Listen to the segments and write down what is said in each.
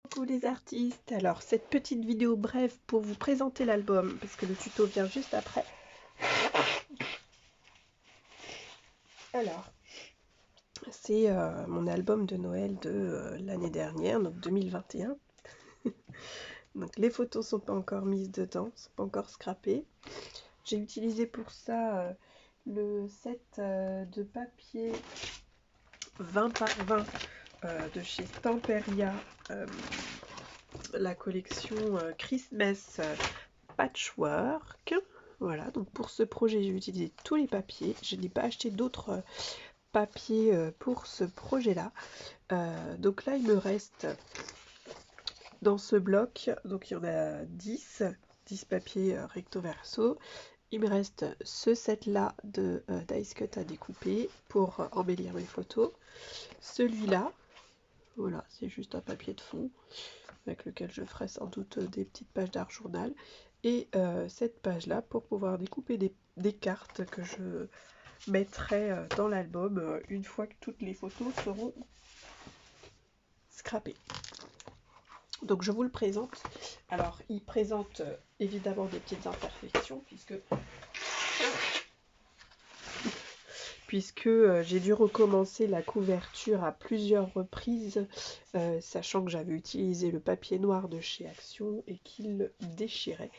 Coucou les artistes, alors cette petite vidéo brève pour vous présenter l'album parce que le tuto vient juste après. Alors, c'est mon album de Noël de l'année dernière, donc 2021. Donc les photos sont pas encore mises dedans, sont pas encore scrappées. J'ai utilisé pour ça le set de papier 20 par 20 de chez Stamperia, la collection Christmas Patchwork. Voilà, donc pour ce projet, j'ai utilisé tous les papiers. Je n'ai pas acheté d'autres papiers pour ce projet-là. Donc là, il me reste dans ce bloc, donc il y en a 10 papiers recto verso. Il me reste ce set-là de dice cut à découper pour embellir mes photos. Celui-là, voilà, c'est juste un papier de fond avec lequel je ferai sans doute des petites pages d'art journal. Et cette page-là pour pouvoir découper des cartes que je mettrai dans l'album une fois que toutes les photos seront scrappées. Donc je vous le présente. Alors il présente évidemment des petites imperfections puisque j'ai dû recommencer la couverture à plusieurs reprises, sachant que j'avais utilisé le papier noir de chez Action et qu'il déchirait.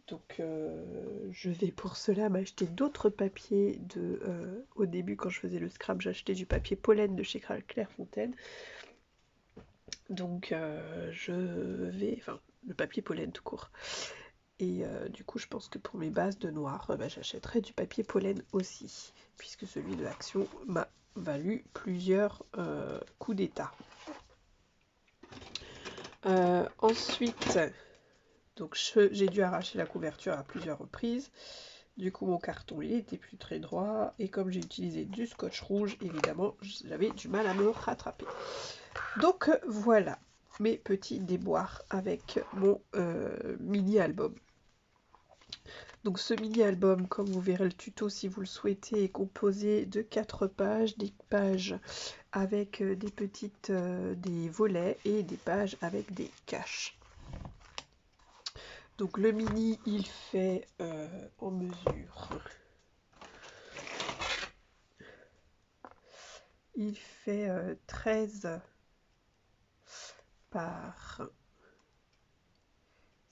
Donc je vais pour cela m'acheter d'autres papiers. Au début, quand je faisais le scrap, j'achetais du papier pollen de chez Clairefontaine. Donc enfin le papier pollen tout court. Et du coup, je pense que pour mes bases de noir, j'achèterai du papier pollen aussi, puisque celui de Action m'a valu plusieurs coups d'état. Ensuite, donc j'ai dû arracher la couverture à plusieurs reprises. Du coup, mon carton il était plus très droit, et comme j'ai utilisé du scotch rouge, évidemment, j'avais du mal à me rattraper. Donc voilà mes petits déboires avec mon mini-album. Donc ce mini-album, comme vous verrez le tuto si vous le souhaitez, est composé de 4 pages, des pages avec des volets et des pages avec des caches. Donc le mini, il fait en mesure. Il fait 13 par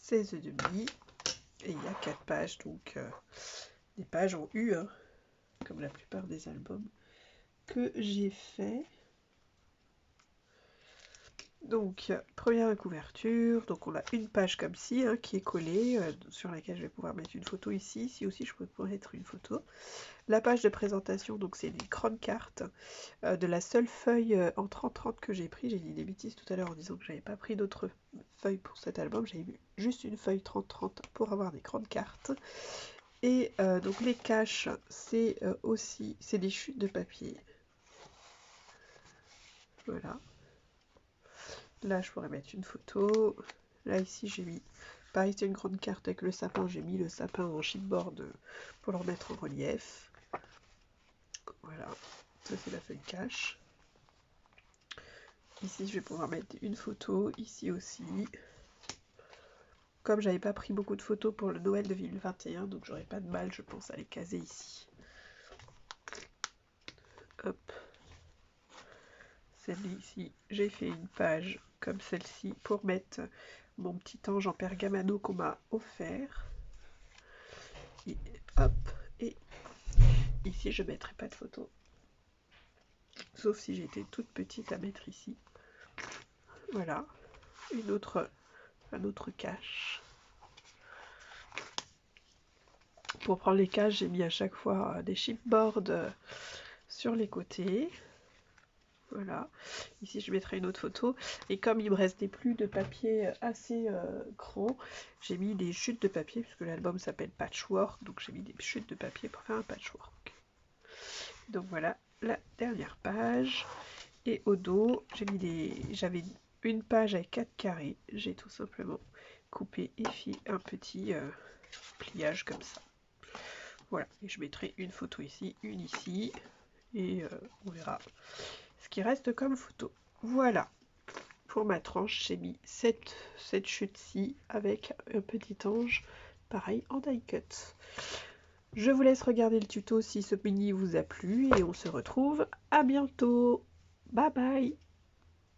16,5 et il y a 4 pages, donc des pages en U, hein, comme la plupart des albums que j'ai fait. Donc première couverture, donc on a une page comme ci hein, qui est collée, sur laquelle je vais pouvoir mettre une photo ici. Ici aussi je peux mettre une photo. La page de présentation, donc c'est des grandes cartes de la seule feuille en 30-30 que j'ai pris. J'ai dit des bêtises tout à l'heure en disant que j'avais pas pris d'autres feuilles pour cet album. J'avais mis juste une feuille 30-30 pour avoir des grandes cartes. Et donc les caches, c'est aussi des chutes de papier. Voilà. Là, je pourrais mettre une photo. Là, ici, j'ai mis... Pareil, c'est une grande carte avec le sapin. J'ai mis le sapin en chipboard pour le remettre en relief. Voilà. Ça, c'est la feuille cache. Ici, je vais pouvoir mettre une photo. Ici aussi. Comme j'avais pas pris beaucoup de photos pour le Noël de 2021, donc j'aurais pas de mal, je pense, à les caser ici. Hop. Celle-là ici, j'ai fait une page comme celle-ci pour mettre mon petit ange en pergamano qu'on m'a offert. Et hop, et ici je ne mettrai pas de photo. Sauf si j'étais toute petite à mettre ici. Voilà, un autre cache. Pour prendre les caches, j'ai mis à chaque fois des chipboards sur les côtés. Voilà, ici je mettrai une autre photo. Et comme il me restait plus de papier assez grand, j'ai mis des chutes de papier, puisque l'album s'appelle Patchwork, donc j'ai mis des chutes de papier pour faire un patchwork. Donc voilà la dernière page. Et au dos, j'avais une page avec 4 carrés. J'ai tout simplement coupé et fait un petit pliage comme ça. Voilà, et je mettrai une photo ici, une ici, et on verra ce qui reste comme photo. Voilà pour ma tranche, j'ai mis cette chute-ci avec un petit ange, pareil en die cut. Je vous laisse regarder le tuto si ce mini vous a plu et on se retrouve à bientôt. Bye bye!